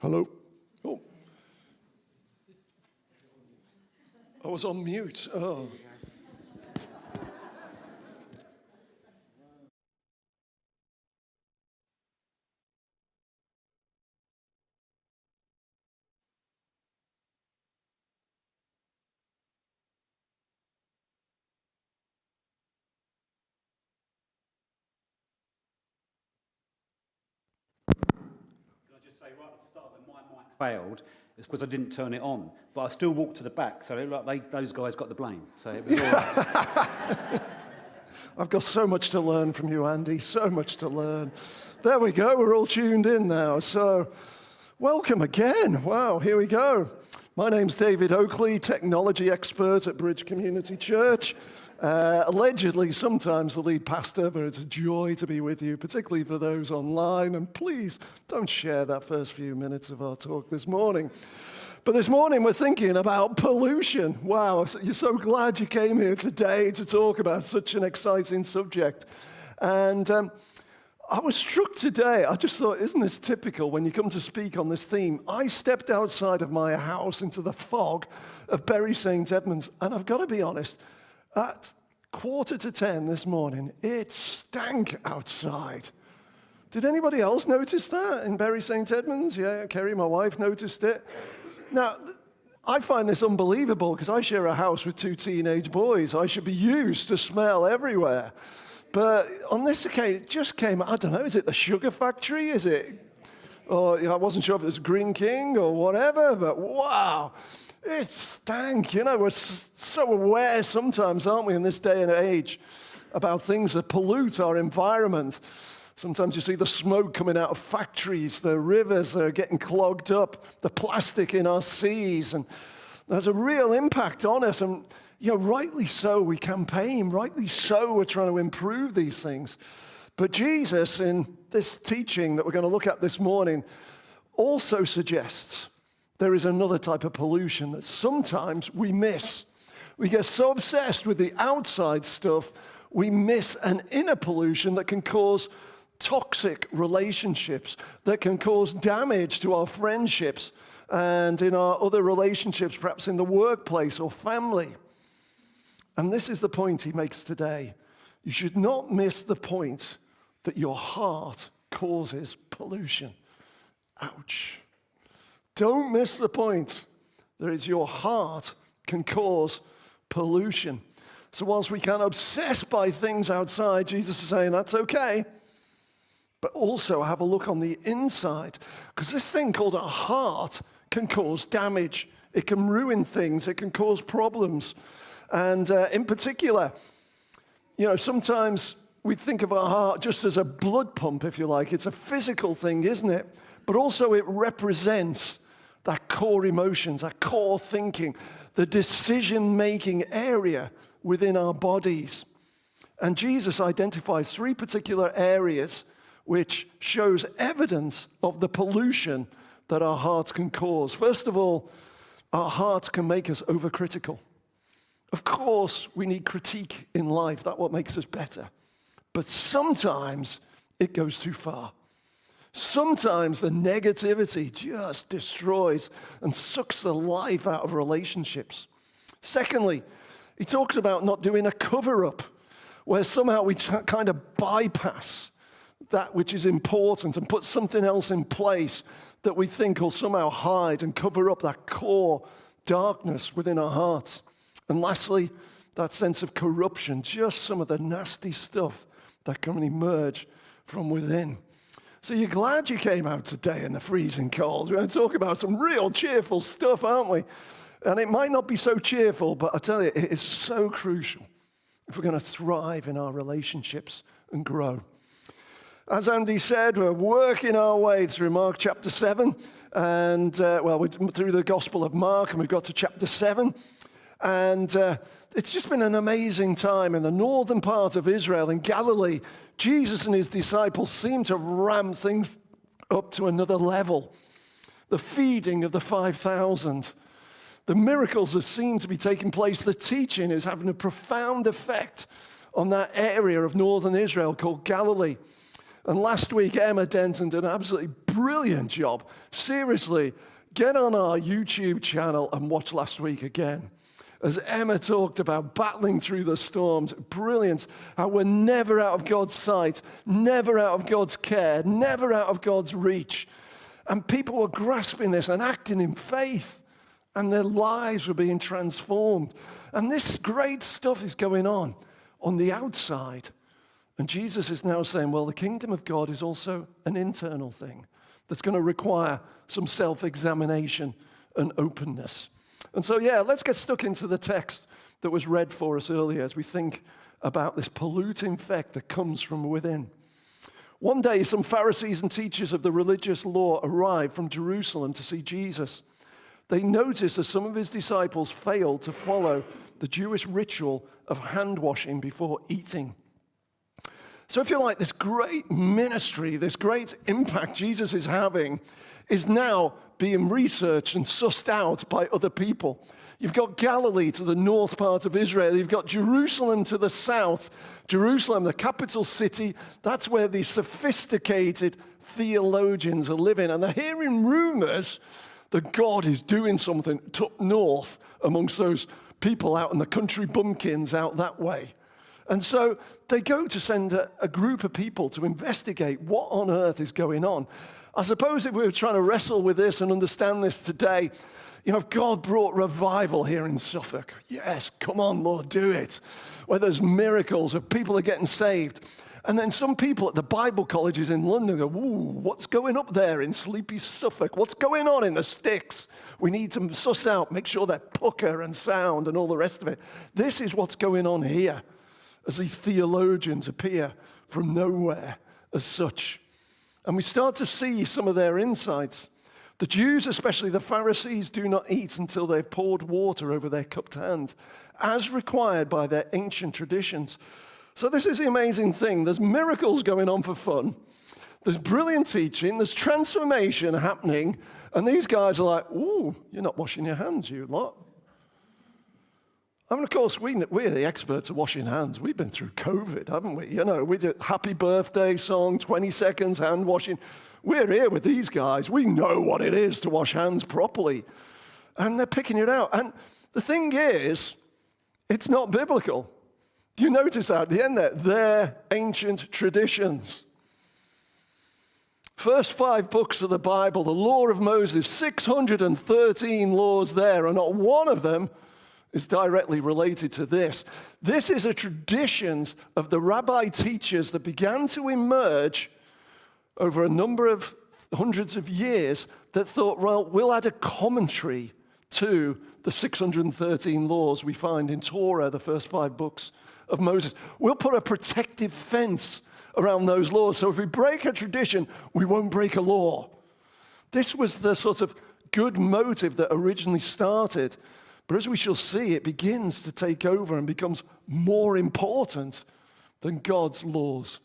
Hello? Oh. I was on mute. Oh. Say right at the start that my mic failed, it's because I didn't turn it on. But I still walked to the back, so it looked like those guys got the blame. So it was all right. I've got so much to learn from you, Andy, so much to learn. There we go, we're all tuned in now. So welcome again. Wow, here we go. My name's David Oakley, technology expert at Bridge Community Church. Allegedly, sometimes the lead pastor, but it's a joy to be with you, particularly for those online. And please don't share that first few minutes of our talk this morning. But this morning we're thinking about pollution. Wow, you're so glad you came here today to talk about such an exciting subject. And I was struck today. I just thought, isn't this typical when you come to speak on this theme? I stepped outside of my house into the fog of Bury St Edmunds, and I've got to be honest, at 9:45 this morning, it stank outside. Did anybody else notice that in Bury St Edmunds? Yeah, Kerry, my wife, noticed it. Now, I find this unbelievable because I share a house with 2 teenage boys. I should be used to smell everywhere. But on this occasion, it just came, I don't know, is it the sugar factory? Is it, or I wasn't sure if it was Green King or whatever, but wow. It stank. You know, we're so aware sometimes, aren't we, in this day and age, about things that pollute our environment. Sometimes you see the smoke coming out of factories, the rivers that are getting clogged up, the plastic in our seas, and there's a real impact on us. And, you know, rightly so, we campaign, rightly so, we're trying to improve these things. But Jesus, in this teaching that we're going to look at this morning, also suggests there is another type of pollution that sometimes we miss. We get so obsessed with the outside stuff, we miss an inner pollution that can cause toxic relationships, that can cause damage to our friendships and in our other relationships, perhaps in the workplace or family. And this is the point he makes today. You should not miss the point that your heart causes pollution. Ouch. Don't miss the point. There is your heart can cause pollution. So whilst we can obsess by things outside, Jesus is saying that's okay. But also have a look on the inside. Because this thing called a heart can cause damage. It can ruin things. It can cause problems. And in particular, you know, sometimes we think of our heart just as a blood pump, if you like. It's a physical thing, isn't it? But also it represents that core emotions, that core thinking, the decision-making area within our bodies. And Jesus identifies 3 particular areas which shows evidence of the pollution that our hearts can cause. First of all, our hearts can make us overcritical. Of course, we need critique in life. That's what makes us better. But sometimes it goes too far. Sometimes the negativity just destroys and sucks the life out of relationships. Secondly, he talks about not doing a cover-up, where somehow we kind of bypass that which is important and put something else in place that we think will somehow hide and cover up that core darkness within our hearts. And lastly, that sense of corruption, just some of the nasty stuff that can emerge from within. So you're glad you came out today in the freezing cold. We're going to talk about some real cheerful stuff, aren't we? And it might not be so cheerful, but I tell you, it is so crucial if we're going to thrive in our relationships and grow. As Andy said, we're working our way through Mark chapter 7, and we're through the Gospel of Mark, and we've got to chapter 7. And it's just been an amazing time in the northern part of Israel, in Galilee. Jesus and his disciples seem to ramp things up to another level. The feeding of the 5,000, the miracles that seem to be taking place, the teaching is having a profound effect on that area of northern Israel called Galilee. And last week, Emma Denton did an absolutely brilliant job. Seriously, get on our YouTube channel and watch last week again. As Emma talked about battling through the storms, brilliant, how we're never out of God's sight, never out of God's care, never out of God's reach. And people were grasping this and acting in faith, and their lives were being transformed. And this great stuff is going on the outside. And Jesus is now saying, well, the kingdom of God is also an internal thing that's going to require some self-examination and openness. And so, let's get stuck into the text that was read for us earlier as we think about this polluting effect that comes from within. One day, some Pharisees and teachers of the religious law arrived from Jerusalem to see Jesus. They noticed that some of his disciples failed to follow the Jewish ritual of hand washing before eating. So if you like, this great ministry, this great impact Jesus is having is now being researched and sussed out by other people. You've got Galilee to the north part of Israel. You've got Jerusalem to the south. Jerusalem, the capital city, that's where the sophisticated theologians are living. And they're hearing rumors that God is doing something up north amongst those people out in the country bumpkins out that way. And so they go to send a group of people to investigate what on earth is going on. I suppose if we were trying to wrestle with this and understand this today, if God brought revival here in Suffolk, yes, come on, Lord, do it. Where there's miracles, where people are getting saved. And then some people at the Bible colleges in London go, ooh, what's going up there in sleepy Suffolk? What's going on in the sticks? We need to suss out, make sure they're pucker and sound and all the rest of it. This is what's going on here as these theologians appear from nowhere as such. And we start to see some of their insights. The Jews, especially the Pharisees, do not eat until they've poured water over their cupped hand, as required by their ancient traditions. So this is the amazing thing. There's miracles going on for fun. There's brilliant teaching. There's transformation happening. And these guys are like, ooh, you're not washing your hands, you lot. I mean, of course, we're the experts at washing hands. We've been through COVID, haven't we? We did happy birthday song, 20 seconds hand washing. We're here with these guys. We know what it is to wash hands properly. And they're picking it out. And the thing is, it's not biblical. Do you notice that at the end there? They're ancient traditions. First 5 books of the Bible, the law of Moses, 613 laws there, and not one of them is directly related to this. This is a traditions of the rabbi teachers that began to emerge over a number of hundreds of years that thought, well, we'll add a commentary to the 613 laws we find in Torah, the first 5 books of Moses. We'll put a protective fence around those laws. So if we break a tradition, we won't break a law. This was the sort of good motive that originally started. But as we shall see, it begins to take over and becomes more important than God's laws.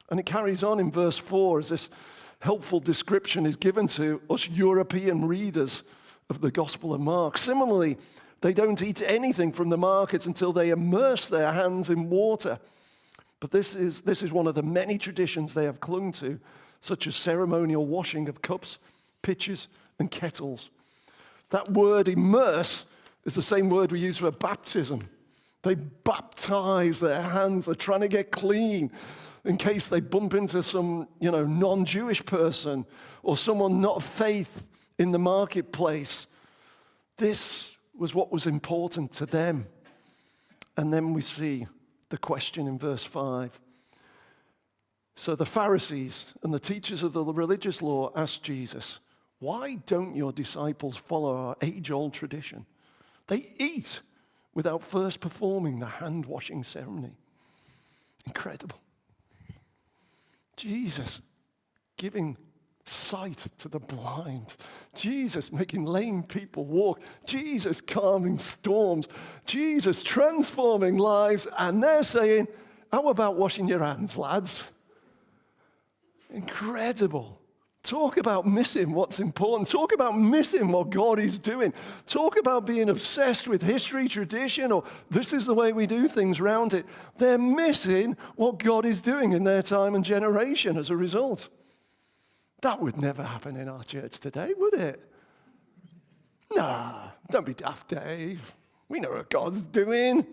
And it carries on in verse 4 as this helpful description is given to us European readers of the Gospel of Mark. Similarly, they don't eat anything from the markets until they immerse their hands in water. But this is one of the many traditions they have clung to, such as ceremonial washing of cups, pitchers, and kettles. That word immerse is the same word we use for baptism. They baptize their hands. They're trying to get clean in case they bump into some, non-Jewish person or someone not of faith in the marketplace. This was what was important to them. And then we see the question in verse 5. So the Pharisees and the teachers of the religious law asked Jesus, why don't your disciples follow our age-old tradition? They eat without first performing the hand-washing ceremony. Incredible. Jesus giving sight to the blind. Jesus making lame people walk. Jesus calming storms. Jesus transforming lives. And they're saying, how about washing your hands, lads? Incredible. Talk about missing what's important. Talk about missing what God is doing. Talk about being obsessed with history, tradition, or this is the way we do things around it. They're missing what God is doing in their time and generation as a result. That would never happen in our church today, would it? Nah, don't be daft, Dave. We know what God's doing.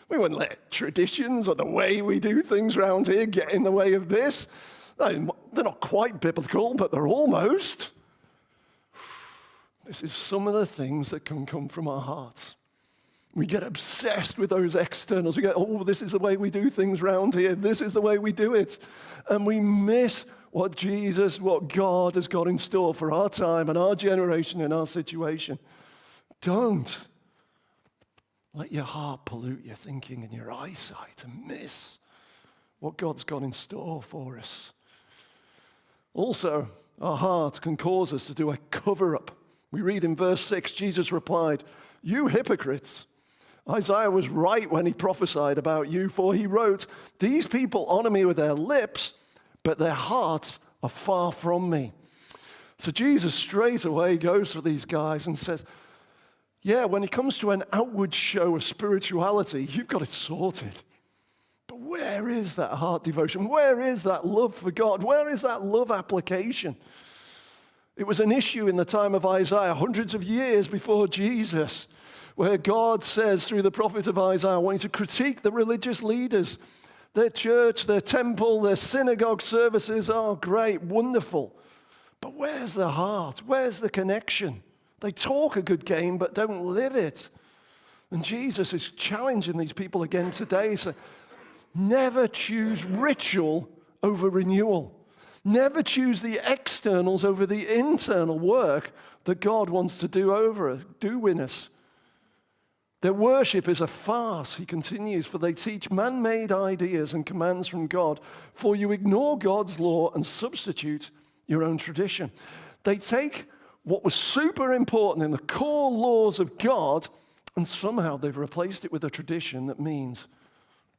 We wouldn't let traditions or the way we do things around here get in the way of this. They're not quite biblical, but they're almost. This is some of the things that can come from our hearts. We get obsessed with those externals. We get, oh, this is the way we do things around here. This is the way we do it. And we miss what God has got in store for our time and our generation and our situation. Don't let your heart pollute your thinking and your eyesight and miss what God's got in store for us. Also, our heart can cause us to do a cover-up. We read in verse 6, Jesus replied, "You hypocrites! Isaiah was right when he prophesied about you, for he wrote, 'These people honor me with their lips, but their hearts are far from me.'" So Jesus straight away goes for these guys and says, yeah, when it comes to an outward show of spirituality, you've got it sorted. But where is that heart devotion? Where is that love for God? Where is that love application? It was an issue in the time of Isaiah, hundreds of years before Jesus, where God says through the prophet of Isaiah, wanting to critique the religious leaders. Their church, their temple, their synagogue services are great, wonderful. But where's the heart? Where's the connection? They talk a good game, but don't live it. And Jesus is challenging these people again today. So never choose ritual over renewal. Never choose the externals over the internal work that God wants to do in us. Their worship is a farce, he continues, for they teach man-made ideas and commands from God, for you ignore God's law and substitute your own tradition. They take what was super important in the core laws of God, and somehow they've replaced it with a tradition that means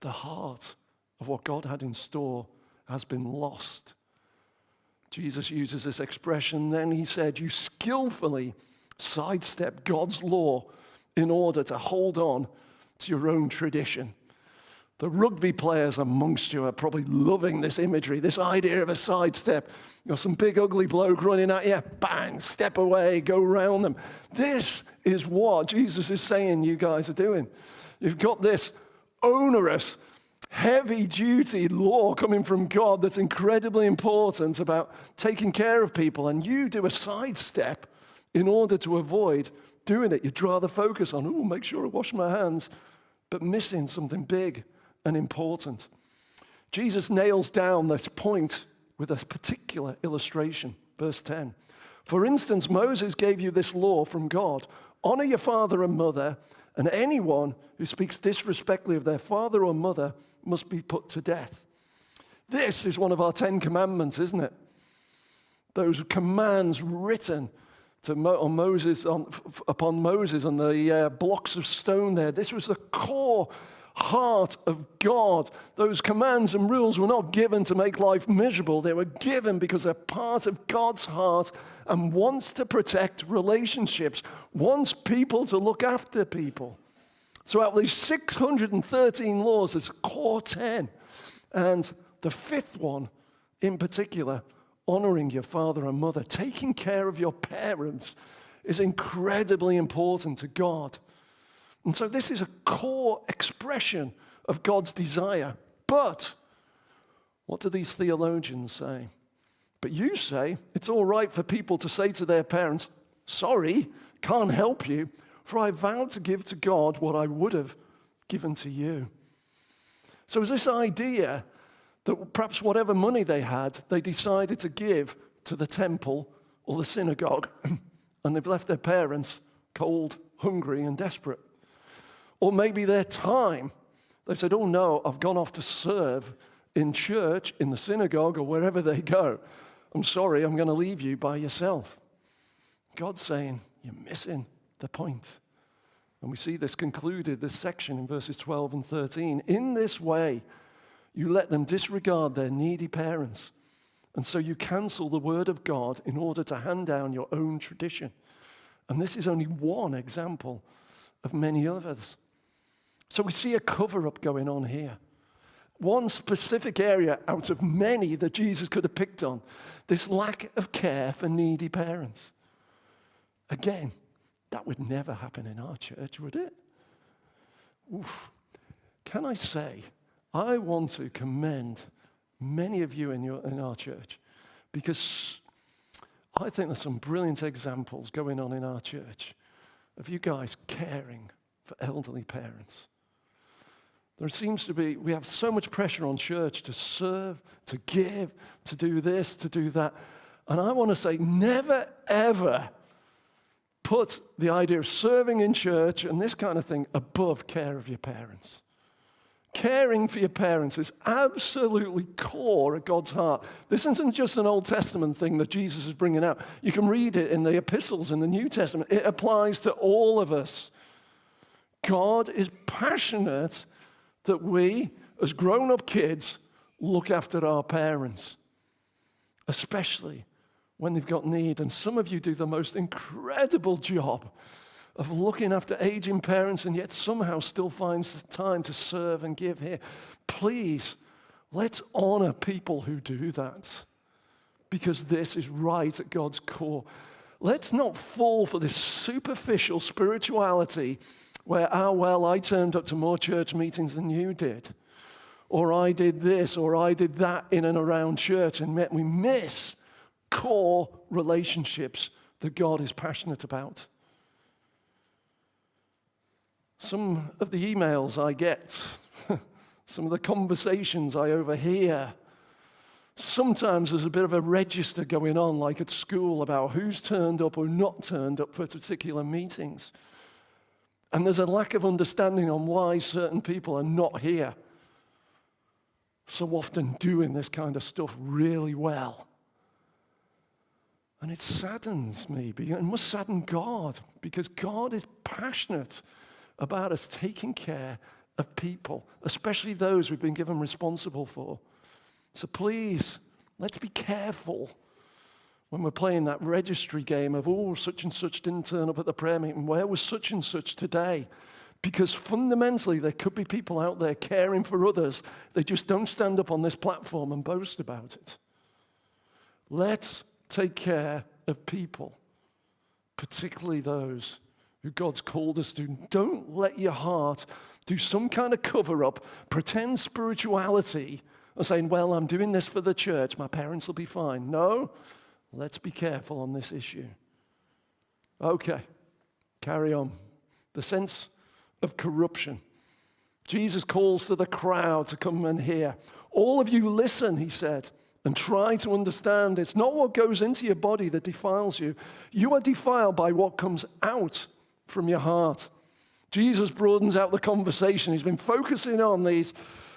the heart of what God had in store has been lost. Jesus uses this expression, then he said, you skillfully sidestep God's law in order to hold on to your own tradition. The rugby players amongst you are probably loving this imagery, this idea of a sidestep. You know, some big ugly bloke running at you, bang, step away, go around them. This is what Jesus is saying you guys are doing. You've got this onerous, heavy-duty law coming from God that's incredibly important about taking care of people, and you do a sidestep in order to avoid doing it. You'd rather focus on, oh, make sure I wash my hands, but missing something big and important. Jesus nails down this point with a particular illustration. Verse 10. For instance, Moses gave you this law from God. Honor your father and mother, and anyone who speaks disrespectfully of their father or mother must be put to death. This is one of our 10 commandments, isn't it? Those commands written upon Moses on the blocks of stone there. This was the core heart of God. Those commands and rules were not given to make life miserable. They were given because they're part of God's heart and wants to protect relationships, wants people to look after people. So out of these 613 laws, there's a core 10. And the fifth one in particular, honoring your father and mother, taking care of your parents, is incredibly important to God. And so this is a core expression of God's desire. But what do these theologians say? But you say it's all right for people to say to their parents, sorry, can't help you, for I vowed to give to God what I would have given to you. So is this idea that perhaps whatever money they had, they decided to give to the temple or the synagogue, and they've left their parents cold, hungry, and desperate. Or maybe their time, they've said, oh no, I've gone off to serve in church, in the synagogue, or wherever they go. I'm sorry, I'm going to leave you by yourself. God's saying, you're missing the point. And we see this concluded, this section in verses 12 and 13. In this way, you let them disregard their needy parents. And so you cancel the word of God in order to hand down your own tradition. And this is only one example of many others. So we see a cover-up going on here. One specific area out of many that Jesus could have picked on, this lack of care for needy parents. Again, that would never happen in our church, would it? Oof. Can I say, I want to commend many of you in our church, because I think there's some brilliant examples going on in our church of you guys caring for elderly parents. There seems to be, we have so much pressure on church to serve, to give, to do this, to do that. And I want to say, never, ever put the idea of serving in church and this kind of thing above care of your parents. Caring for your parents is absolutely core at God's heart. This isn't just an Old Testament thing that Jesus is bringing out. You can read it in the epistles in the New Testament. It applies to all of us. God is passionate that we, as grown-up kids, look after our parents, especially when they've got need. And some of you do the most incredible job of looking after aging parents and yet somehow still finds time to serve and give here. Please, let's honor people who do that, because this is right at God's core. Let's not fall for this superficial spirituality where, I turned up to more church meetings than you did, or I did this, or I did that in and around church, and we miss core relationships that God is passionate about. Some of the emails I get, some of the conversations I overhear, sometimes there's a bit of a register going on, like at school, about who's turned up or not turned up for particular meetings. And there's a lack of understanding on why certain people are not here, so often doing this kind of stuff really well. And it saddens me, and must sadden God, because God is passionate about us taking care of people, especially those we've been given responsible for. So please, let's be careful when we're playing that registry game of, such and such didn't turn up at the prayer meeting. Where was such and such today? Because fundamentally, there could be people out there caring for others. They just don't stand up on this platform and boast about it. Let's take care of people, particularly those who God's called us to. Don't let your heart do some kind of cover-up, pretend spirituality, and saying, I'm doing this for the church, my parents will be fine. No, let's be careful on this issue. Okay, carry on. The sense of corruption. Jesus calls to the crowd to come and hear. All of you listen, he said, and try to understand. It's not what goes into your body that defiles you. You are defiled by what comes out from your heart. Jesus broadens out the conversation. He's been focusing on these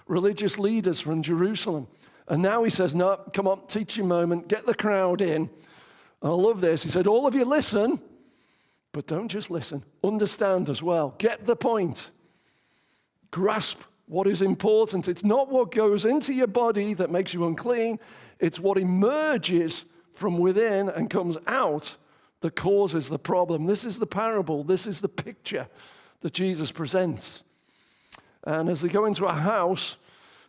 religious leaders from Jerusalem. And now he says, no, come on, teaching moment, get the crowd in. I love this. He said, all of you listen, but don't just listen. Understand as well. Get the point. Grasp what is important. It's not what goes into your body that makes you unclean. It's what emerges from within and comes out that causes the problem. This is the parable. This is the picture that Jesus presents. And as they go into a house,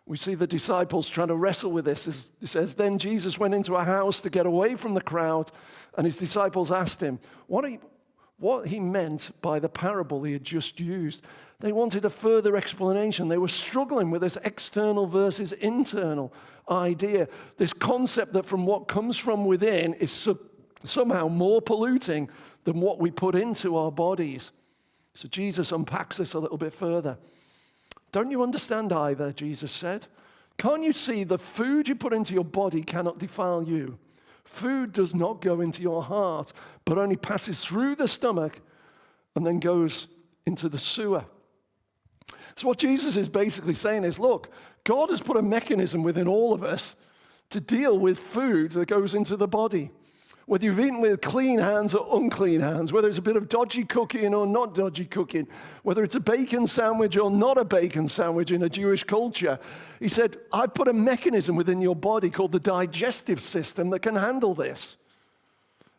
we see the disciples trying to wrestle with this. It says, then Jesus went into a house to get away from the crowd, and his disciples asked him what he meant by the parable he had just used. They wanted a further explanation. They were struggling with this external versus internal idea, this concept that from what comes from within is somehow more polluting than what we put into our bodies. So Jesus unpacks this a little bit further. Don't you understand either, Jesus said? Can't you see the food you put into your body cannot defile you? Food does not go into your heart, but only passes through the stomach and then goes into the sewer. So what Jesus is basically saying is, look, God has put a mechanism within all of us to deal with food that goes into the body. Whether you've eaten with clean hands or unclean hands, whether it's a bit of dodgy cooking or not dodgy cooking, whether it's a bacon sandwich or not a bacon sandwich in a Jewish culture, he said, I've put a mechanism within your body called the digestive system that can handle this.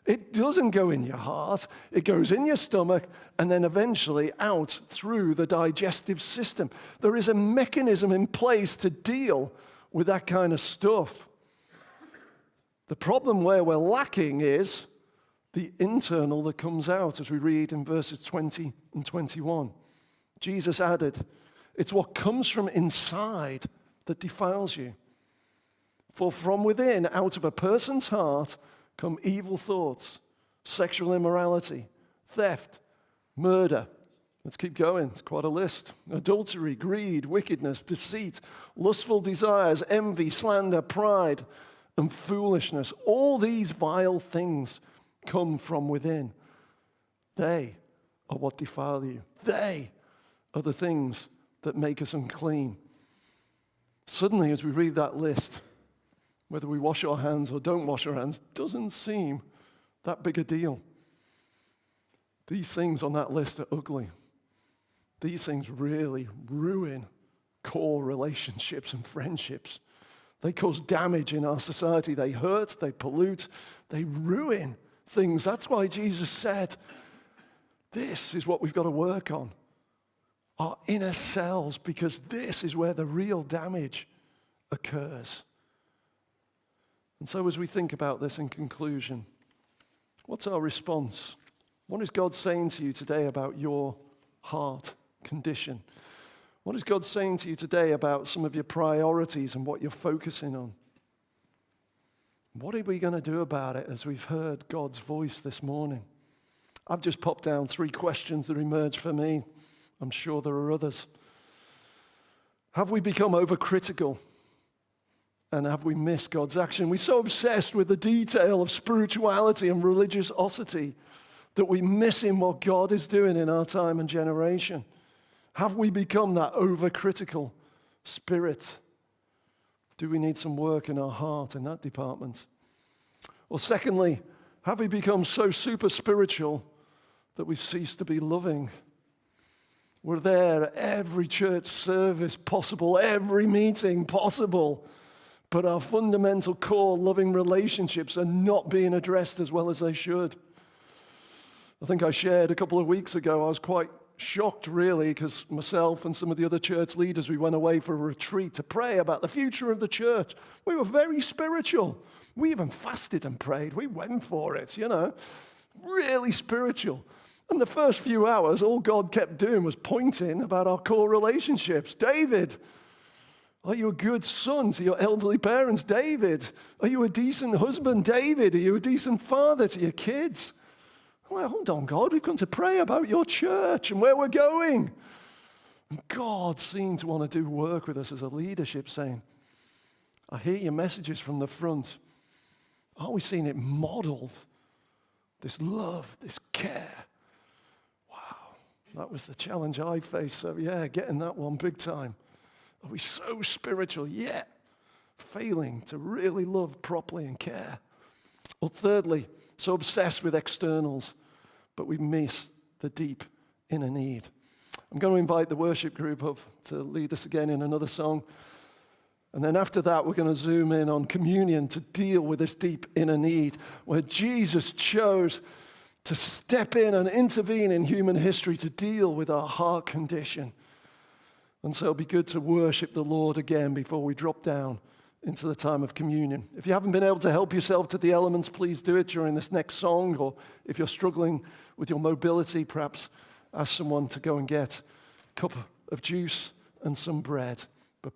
It doesn't go in your heart. It goes in your stomach and then eventually out through the digestive system. There is a mechanism in place to deal with that kind of stuff. The problem where we're lacking is the internal that comes out, as we read in verses 20 and 21. Jesus added, it's what comes from inside that defiles you. For from within, out of a person's heart, come evil thoughts, sexual immorality, theft, murder. Let's keep going. It's quite a list. Adultery, greed, wickedness, deceit, lustful desires, envy, slander, pride, and foolishness. All these vile things come from within. They are what defile you. They are the things that make us unclean. Suddenly, as we read that list, whether we wash our hands or don't wash our hands doesn't seem that big a deal. These things on that list are ugly. These things really ruin core relationships and friendships. They cause damage in our society. They hurt, they pollute, they ruin things. That's why Jesus said, this is what we've got to work on. Our inner selves, because this is where the real damage occurs. And so as we think about this in conclusion, what's our response? What is God saying to you today about your heart condition? What is God saying to you today about some of your priorities and what you're focusing on? What are we going to do about it as we've heard God's voice this morning? I've just popped down 3 questions that emerged for me. I'm sure there are others. Have we become overcritical? And have we missed God's action? We're so obsessed with the detail of spirituality and religiosity that we miss in what God is doing in our time and generation. Have we become that overcritical spirit? Do we need some work in our heart in that department? Or secondly, have we become so super spiritual that we've ceased to be loving? We're there at every church service possible, every meeting possible, but our fundamental core loving relationships are not being addressed as well as they should. I think I shared a couple of weeks ago, I was quite shocked really, because myself and some of the other church leaders, we went away for a retreat to pray about the future of the church. We were very spiritual. We even fasted and prayed. We went for it, really spiritual. And the first few hours, all God kept doing was pointing about our core relationships. David, are you a good son to your elderly parents? David, are you a decent husband? David, are you a decent father to your kids? I'm like, hold on, God, we've come to pray about your church and where we're going. And God seemed to want to do work with us as a leadership, saying, I hear your messages from the front. Are we seeing it modeled? This love, this care. Wow, that was the challenge I faced. So yeah, getting that one big time. Are we so spiritual yet failing to really love properly and care? Or thirdly, so obsessed with externals, but we miss the deep inner need. I'm going to invite the worship group up to lead us again in another song. And then after that, we're going to zoom in on communion to deal with this deep inner need, where Jesus chose to step in and intervene in human history to deal with our heart condition. And so it'll be good to worship the Lord again before we drop down into the time of communion. If you haven't been able to help yourself to the elements, please do it during this next song. Or if you're struggling with your mobility, perhaps ask someone to go and get a cup of juice and some bread. But